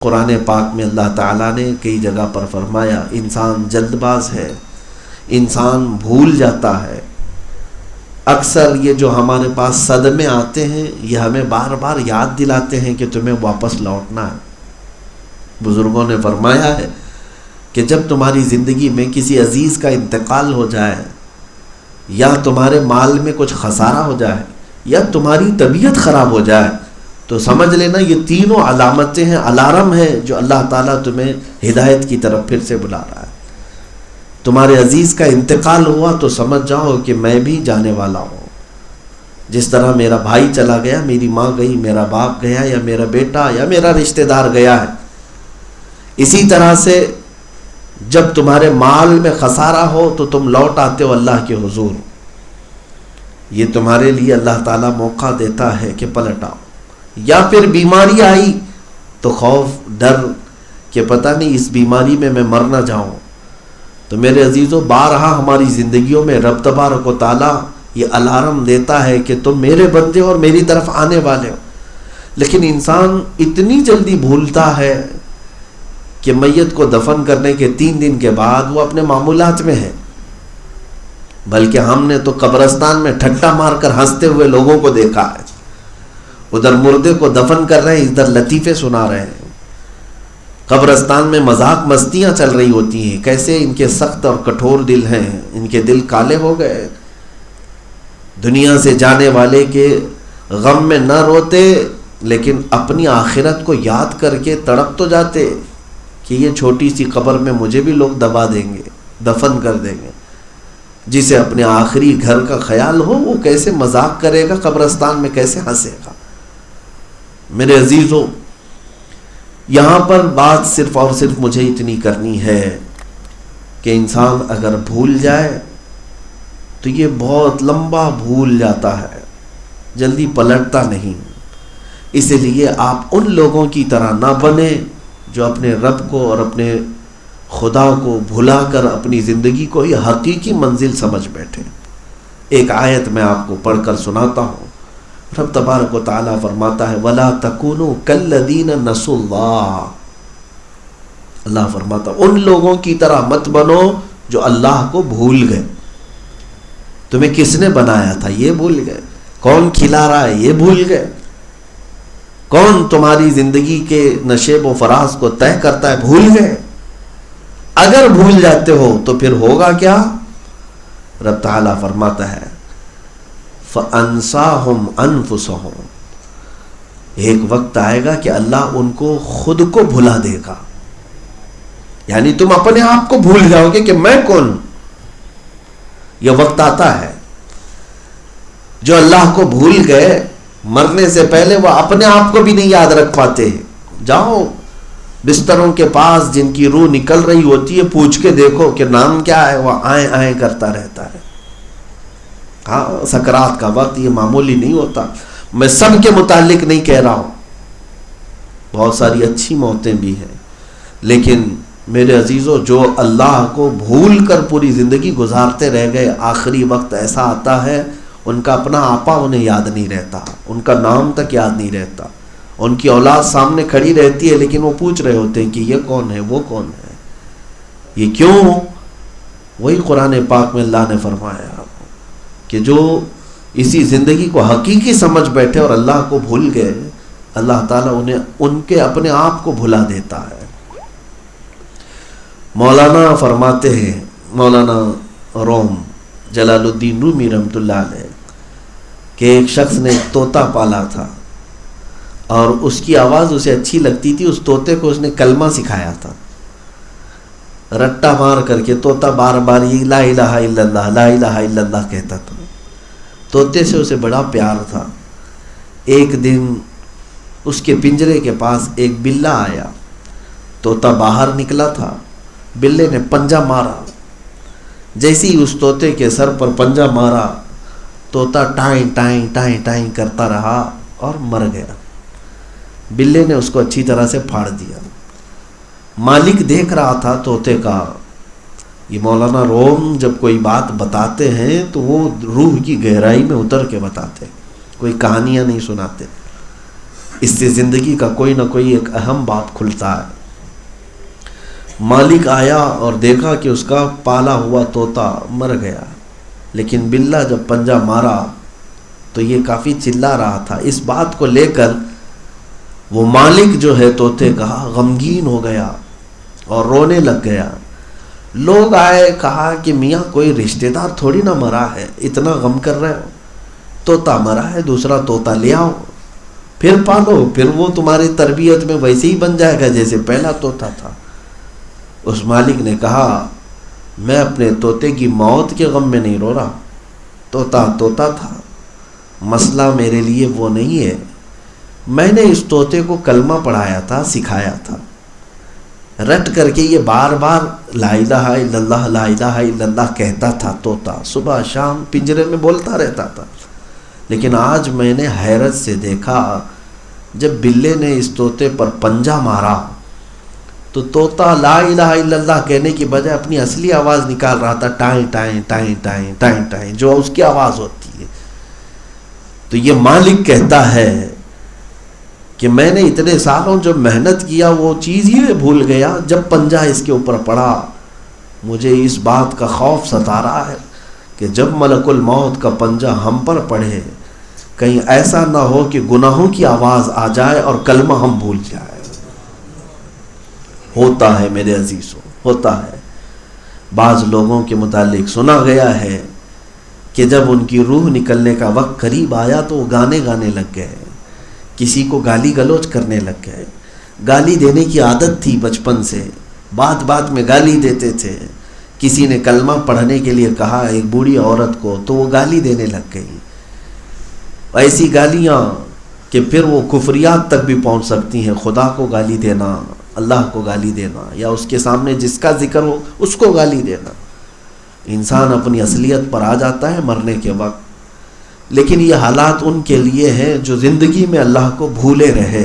قرآن پاک میں اللہ تعالیٰ نے کئی جگہ پر فرمایا انسان جلد باز ہے، انسان بھول جاتا ہے۔ اکثر یہ جو ہمارے پاس صدمے آتے ہیں یہ ہمیں بار بار یاد دلاتے ہیں کہ تمہیں واپس لوٹنا ہے۔ بزرگوں نے فرمایا ہے کہ جب تمہاری زندگی میں کسی عزیز کا انتقال ہو جائے، یا تمہارے مال میں کچھ خسارہ ہو جائے، یا تمہاری طبیعت خراب ہو جائے، تو سمجھ لینا یہ تینوں علامتیں ہیں، الارم ہے جو اللہ تعالیٰ تمہیں ہدایت کی طرف پھر سے بلا رہا ہے۔ تمہارے عزیز کا انتقال ہوا تو سمجھ جاؤ کہ میں بھی جانے والا ہوں۔ جس طرح میرا بھائی چلا گیا، میری ماں گئی، میرا باپ گیا، یا میرا بیٹا یا میرا رشتہ دار گیا ہے، اسی طرح سے جب تمہارے مال میں خسارہ ہو تو تم لوٹ آتے ہو اللہ کے حضور۔ یہ تمہارے لیے اللہ تعالیٰ موقع دیتا ہے کہ پلٹ آؤ۔ یا پھر بیماری آئی تو خوف ڈر کہ پتہ نہیں اس بیماری میں مر نہ جاؤں۔ تو میرے عزیزوں، بارہا ہماری زندگیوں میں رب تبارک و تعالیٰ یہ الارم دیتا ہے کہ تم میرے بندے اور میری طرف آنے والے ہو، لیکن انسان اتنی جلدی بھولتا ہے کہ میت کو دفن کرنے کے 3 دن کے بعد وہ اپنے معمولات میں ہے۔ بلکہ ہم نے تو قبرستان میں ٹھٹا مار کر ہنستے ہوئے لوگوں کو دیکھا ہے، ادھر مردے کو دفن کر رہے ہیں، ادھر لطیفے سنا رہے ہیں۔ قبرستان میں مذاق مستیاں چل رہی ہوتی ہیں، کیسے ان کے سخت اور کٹھور دل ہیں، ان کے دل کالے ہو گئے۔ دنیا سے جانے والے کے غم میں نہ روتے، لیکن اپنی آخرت کو یاد کر کے تڑپ تو جاتے کہ یہ چھوٹی سی قبر میں مجھے بھی لوگ دبا دیں گے، دفن کر دیں گے۔ جسے اپنے آخری گھر کا خیال ہو وہ کیسے مذاق کرے گا، قبرستان میں کیسے ہنسے گا۔ میرے عزیزوں، یہاں پر بات صرف اور صرف مجھے اتنی کرنی ہے کہ انسان اگر بھول جائے تو یہ بہت لمبا بھول جاتا ہے، جلدی پلٹتا نہیں۔ اس لیے آپ ان لوگوں کی طرح نہ بنیں جو اپنے رب کو اور اپنے خدا کو بھلا کر اپنی زندگی کو ہی حقیقی منزل سمجھ بیٹھے۔ ایک آیت میں آپ کو پڑھ کر سناتا ہوں۔ رب تبارک و تعالیٰ فرماتا ہے وَلَا تَكُونُوا كَالَّذِينَ نَسُوا اللَّهَ۔ اللہ فرماتا ان لوگوں کی طرح مت بنو جو اللہ کو بھول گئے۔ تمہیں کس نے بنایا تھا یہ بھول گئے، کون کھلا رہا ہے یہ بھول گئے، کون تمہاری زندگی کے نشیب و فراز کو طے کرتا ہے بھول گئے۔ اگر بھول جاتے ہو تو پھر ہوگا کیا؟ رب تعالیٰ فرماتا ہے فَأَنْسَاهُمْ أَنفُسَهُمْ، ایک وقت آئے گا کہ اللہ ان کو خود کو بھلا دے گا۔ یعنی تم اپنے آپ کو بھول جاؤ گے کہ میں کون۔ یہ وقت آتا ہے جو اللہ کو بھول گئے، مرنے سے پہلے وہ اپنے آپ کو بھی نہیں یاد رکھ پاتے۔ جاؤ بستروں کے پاس جن کی روح نکل رہی ہوتی ہے، پوچھ کے دیکھو کہ نام کیا ہے، وہ آئیں آئیں کرتا رہتا ہے۔ ہاں، سکرات کا وقت یہ معمولی نہیں ہوتا۔ میں سب کے متعلق نہیں کہہ رہا ہوں، بہت ساری اچھی موتیں بھی ہیں، لیکن میرے عزیزوں جو اللہ کو بھول کر پوری زندگی گزارتے رہ گئے، آخری وقت ایسا آتا ہے ان کا اپنا آپا انہیں یاد نہیں رہتا، ان کا نام تک یاد نہیں رہتا۔ ان کی اولاد سامنے کھڑی رہتی ہے لیکن وہ پوچھ رہے ہوتے ہیں کہ یہ کون ہے، وہ کون ہے، یہ کیوں؟ وہی قرآن پاک میں اللہ نے فرمایا کہ جو اسی زندگی کو حقیقی سمجھ بیٹھے اور اللہ کو بھول گئے، اللہ تعالیٰ انہیں ان کے اپنے آپ کو بھلا دیتا ہے۔ مولانا فرماتے ہیں، مولانا روم جلال الدین رومی رحمۃ اللہ علیہ، کہ ایک شخص نے ایک طوطا پالا تھا اور اس کی آواز اسے اچھی لگتی تھی۔ اس طوطے کو اس نے کلمہ سکھایا تھا، رٹا مار کر کے طوطا بار بار یہ لا الہ الا اللہ لا الہ الا اللہ کہتا تھا۔ طوطے سے اسے بڑا پیار تھا۔ ایک دن اس کے پنجرے کے پاس ایک بلہ آیا، طوطا باہر نکلا تھا، بلے نے پنجہ مارا، جیسے ہی اس طوطے کے سر پر پنجہ مارا، طوطا ٹائیں ٹائیں ٹائیں ٹائیں کرتا رہا اور مر گیا۔ بلے نے اس کو اچھی طرح سے پھاڑ دیا۔ مالک دیکھ رہا تھا طوطے کا۔ یہ مولانا روم جب کوئی بات بتاتے ہیں تو وہ روح کی گہرائی میں اتر کے بتاتے ہیں، کوئی کہانیاں نہیں سناتے۔ اس سے زندگی کا کوئی نہ کوئی ایک اہم باب کھلتا ہے۔ مالک آیا اور دیکھا کہ اس کا پالا ہوا طوطا مر گیا، لیکن بلّا جب پنجہ مارا تو یہ کافی چلا رہا تھا۔ اس بات کو لے کر وہ مالک جو ہے طوطے کا غمگین ہو گیا اور رونے لگ گیا۔ لوگ آئے، کہا کہ میاں کوئی رشتہ دار تھوڑی نہ مرا ہے، اتنا غم کر رہے ہو، طوطا مرا ہے، دوسرا طوطا لے آؤ، پھر پالو، پھر وہ تمہاری تربیت میں ویسے ہی بن جائے گا جیسے پہلا طوطا تھا۔ اس مالک نے کہا میں اپنے طوطے کی موت کے غم میں نہیں رو رہا، طوطا طوطا تھا، مسئلہ میرے لیے وہ نہیں ہے، میں نے اس طوطے کو کلمہ پڑھایا تھا، سکھایا تھا، رٹ کر کے یہ بار بار لا الہ الا اللہ لا الہ الا اللہ کہتا تھا طوطا، صبح شام پنجرے میں بولتا رہتا تھا۔ لیکن آج میں نے حیرت سے دیکھا جب بلے نے اس طوطے پر پنجہ مارا تو طوطا لا الہ الا اللہ کہنے کی بجائے اپنی اصلی آواز نکال رہا تھا، ٹائیں ٹائیں ٹائیں ٹائیں ٹائیں ٹائیں، جو اس کی آواز ہوتی ہے۔ تو یہ مالک کہتا ہے کہ میں نے اتنے سالوں جو محنت کیا وہ چیز ہی میں بھول گیا، جب پنجہ اس کے اوپر پڑا مجھے اس بات کا خوف ستا رہا ہے کہ جب ملک الموت کا پنجہ ہم پر پڑے کہیں ایسا نہ ہو کہ گناہوں کی آواز آ جائے اور کلمہ ہم بھول جائے۔ ہوتا ہے میرے عزیزوں، ہوتا ہے۔ بعض لوگوں کے متعلق سنا گیا ہے کہ جب ان کی روح نکلنے کا وقت قریب آیا تو وہ گانے گانے لگ گئے، کسی کو گالی گلوچ کرنے لگ گئے، گالی دینے کی عادت تھی بچپن سے، بات بات میں گالی دیتے تھے۔ کسی نے کلمہ پڑھنے کے لیے کہا ایک بوڑھی عورت کو تو وہ گالی دینے لگ گئی، ایسی گالیاں کہ پھر وہ کفریات تک بھی پہنچ سکتی ہیں، خدا کو گالی دینا، اللہ کو گالی دینا، یا اس کے سامنے جس کا ذکر ہو اس کو گالی دینا۔ انسان اپنی اصلیت پر آ جاتا ہے مرنے کے وقت، لیکن یہ حالات ان کے لیے ہیں جو زندگی میں اللہ کو بھولے رہے،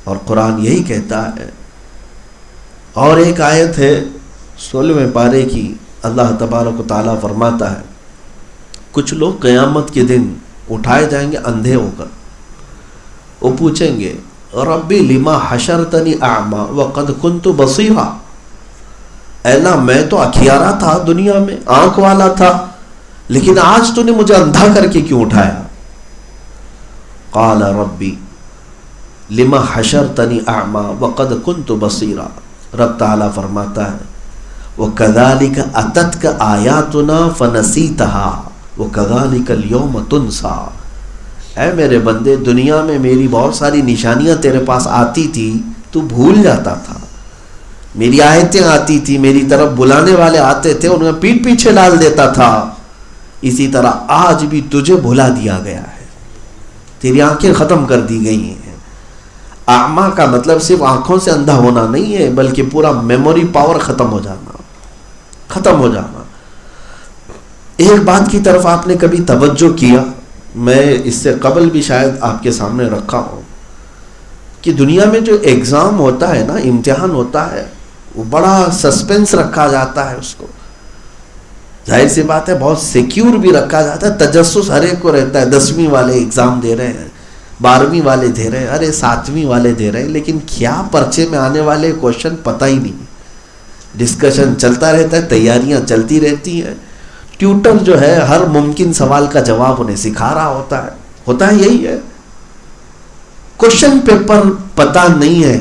اور قرآن یہی کہتا ہے۔ اور ایک آیت ہے 16ویں پارے کی، اللہ تبارک و تعالیٰ فرماتا ہے کچھ لوگ قیامت کے دن اٹھائے جائیں گے اندھے ہو کر، وہ پوچھیں گے ربی لما حشرتنی اعمی وقد کنت بصیرا، اے اللہ میں تو اکھیارا تھا دنیا میں، آنکھ والا تھا، لیکن آج تو نے مجھے اندھا کر کے کیوں اٹھایا؟ قال ربی لما حشرتنی اعمی وقد کنت بصیرا، رب تعالیٰ فرماتا ہے وَكَذَلِكَ أَتَتْكَ آيَاتُنَا فَنَسِيتَهَا وَكَذَلِكَ الْيَوْمَ تُنْسَى، اے میرے بندے دنیا میں میری بہت ساری نشانیاں تیرے پاس آتی تھی، تو بھول جاتا تھا، میری آیتیں آتی تھی، میری طرف بلانے والے آتے تھے، انہیں پیٹ پیچھے ڈال دیتا تھا، اسی طرح آج بھی تجھے بھلا دیا گیا ہے، تیری آنکھیں ختم کر دی گئی ہیں۔ اعمیٰ کا مطلب صرف آنکھوں سے اندھا ہونا نہیں ہے، بلکہ پورا میموری پاور ختم ہو جانا، ختم ہو جانا۔ ایک بات کی طرف آپ نے کبھی توجہ کیا، میں اس سے قبل بھی شاید آپ کے سامنے رکھا ہوں، کہ دنیا میں جو ایگزام ہوتا ہے نا، امتحان ہوتا ہے، وہ بڑا سسپینس رکھا جاتا ہے، اس کو ظاہر سی بات ہے بہت سیکیور بھی رکھا جاتا ہے، تجسس ہر ایک کو رہتا ہے، 10ویں والے ایگزام دے رہے ہیں، 12ویں والے دے رہے ہیں، ارے 7ویں والے دے رہے ہیں، لیکن کیا پرچے میں آنے والے کوشچن پتہ ہی نہیں، ڈسکشن چلتا رہتا ہے، تیاریاں چلتی رہتی ہیں، ٹیوٹر جو ہے ہر ممکن سوال کا جواب انہیں سکھا رہا ہوتا ہے یہی ہے، کوشچن پیپر پتہ نہیں ہے،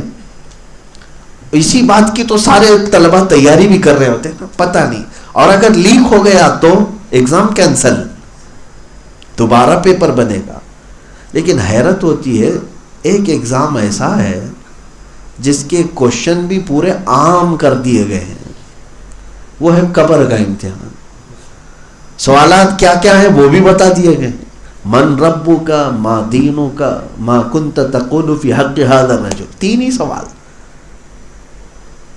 اسی بات کی تو سارے طلبہ تیاری بھی کر رہے ہوتے ہیں، پتہ نہیں، اور اگر لیک ہو گیا تو ایگزام کینسل، دوبارہ پیپر بنے گا۔ لیکن حیرت ہوتی ہے ایک ایگزام ایسا ہے جس کے کوشچن بھی پورے عام کر دیے گئے ہیں، وہ ہے قبر کا امتحان، سوالات کیا کیا ہیں وہ بھی بتا دیے گئے، من ربک ما دینک ما کنت تقول فی حق ھذا الرجل، 3 ہی سوال،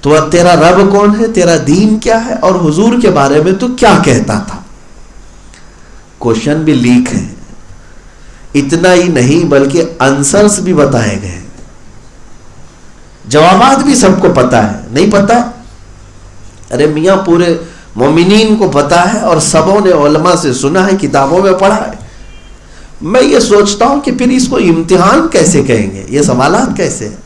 تو تیرا رب کون ہے، تیرا دین کیا ہے، اور حضور کے بارے میں تو کیا کہتا تھا۔ کوشچن بھی لیک ہیں، اتنا ہی نہیں بلکہ آنسرز بھی بتائے گئے، جوابات بھی سب کو پتا ہے، نہیں پتا ارے میاں پورے مومنین کو پتا ہے، اور سبوں نے علماء سے سنا ہے، کتابوں میں پڑھا ہے، میں یہ سوچتا ہوں کہ پھر اس کو امتحان کیسے کہیں گے؟ یہ سوالات کیسے ہیں؟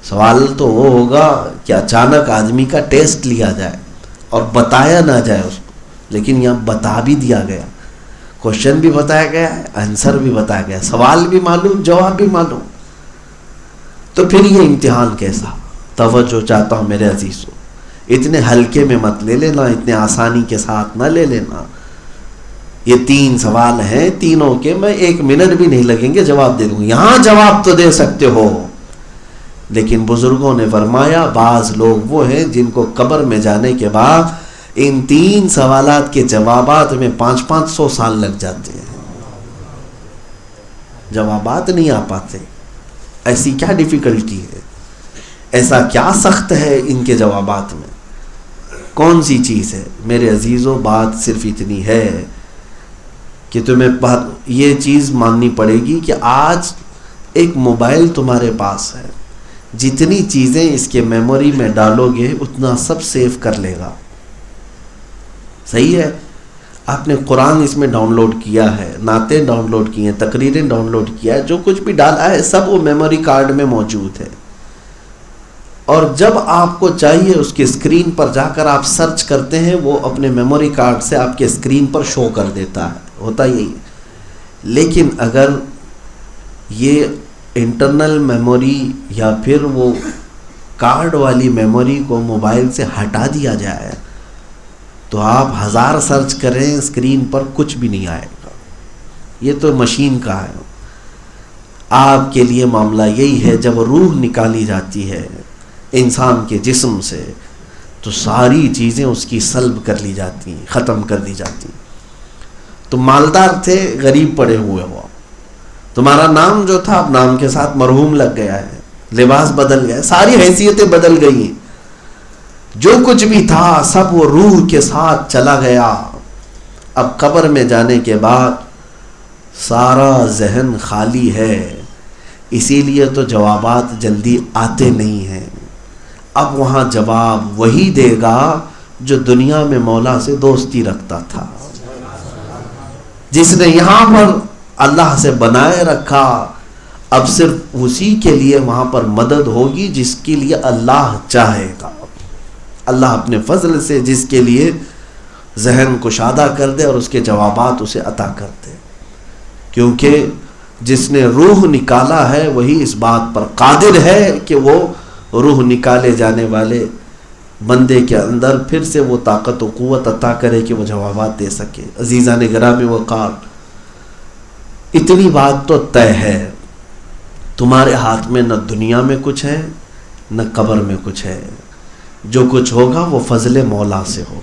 سوال تو وہ ہوگا کہ اچانک آدمی کا ٹیسٹ لیا جائے اور بتایا نہ جائے اس کو، لیکن یہاں بتا بھی دیا گیا، کوشچن بھی بتایا گیا ہے، آنسر بھی بتایا گیا، سوال بھی معلوم، جواب بھی معلوم، تو پھر یہ امتحان کیسا؟ توجہ چاہتا ہوں میرے عزیزو، اتنے ہلکے میں مت لے لینا، اتنے آسانی کے ساتھ نہ لے لینا۔ یہ 3 سوال ہیں، تینوں کے میں 1 منٹ بھی نہیں لگیں گے جواب دے دوں گا۔ یہاں جواب تو دے سکتے ہو، لیکن بزرگوں نے فرمایا بعض لوگ وہ ہیں جن کو قبر میں جانے کے بعد ان 3 سوالات کے جوابات میں 500-500 سال لگ جاتے ہیں، جوابات نہیں آ پاتے۔ ایسی کیا ڈیفیکلٹی ہے، ایسا کیا سخت ہے ان کے جوابات میں؟ کون سی چیز ہے؟ میرے عزیزو، بات صرف اتنی ہے کہ تمہیں یہ چیز ماننی پڑے گی کہ آج ایک موبائل تمہارے پاس ہے، جتنی چیزیں اس کے میموری میں ڈالو گے اتنا سب سیو کر لے گا، صحیح ہے؟ آپ نے قرآن اس میں ڈاؤن لوڈ کیا ہے، نعتیں ڈاؤن لوڈ کی ہیں، تقریریں ڈاؤن لوڈ کیا ہے، جو کچھ بھی ڈالا ہے سب وہ میموری کارڈ میں موجود ہے، اور جب آپ کو چاہیے اس کے اسکرین پر جا کر آپ سرچ کرتے ہیں، وہ اپنے میموری کارڈ سے آپ کے اسکرین پر شو کر دیتا ہے، ہوتا یہی ہے۔ لیکن اگر یہ انٹرنل میموری یا پھر وہ کارڈ والی میموری کو موبائل سے ہٹا دیا جائے تو آپ 1000 سرچ کریں اسکرین پر کچھ بھی نہیں آئے گا، یہ تو مشین کا ہے۔ آپ کے لیے معاملہ یہی ہے، جب روح نکالی جاتی ہے انسان کے جسم سے تو ساری چیزیں اس کی سلب کر لی جاتی ہیں، ختم کر دی جاتی ہیں۔ تو مالدار تھے، غریب پڑے ہوئے ہو، تمہارا نام جو تھا اب نام کے ساتھ مرحوم لگ گیا ہے، لباس بدل گیا، ساری حیثیتیں بدل گئی ہیں، جو کچھ بھی تھا سب وہ روح کے ساتھ چلا گیا۔ اب قبر میں جانے کے بعد سارا ذہن خالی ہے، اسی لیے تو جوابات جلدی آتے نہیں ہیں۔ اب وہاں جواب وہی دے گا جو دنیا میں مولا سے دوستی رکھتا تھا، جس نے یہاں پر اللہ سے بنائے رکھا، اب صرف اسی کے لیے وہاں پر مدد ہوگی جس کے لیے اللہ چاہے گا۔ اللہ اپنے فضل سے جس کے لیے ذہن کشادہ کر دے اور اس کے جوابات اسے عطا کر دے، کیونکہ جس نے روح نکالا ہے وہی اس بات پر قادر ہے کہ وہ روح نکالے جانے والے بندے کے اندر پھر سے وہ طاقت و قوت عطا کرے کہ وہ جوابات دے سکے۔ عزیزان گرامی وقار، اتنی بات تو طے ہے، تمہارے ہاتھ میں نہ دنیا میں کچھ ہے نہ قبر میں کچھ ہے، جو کچھ ہوگا وہ فضل مولا سے ہوگا۔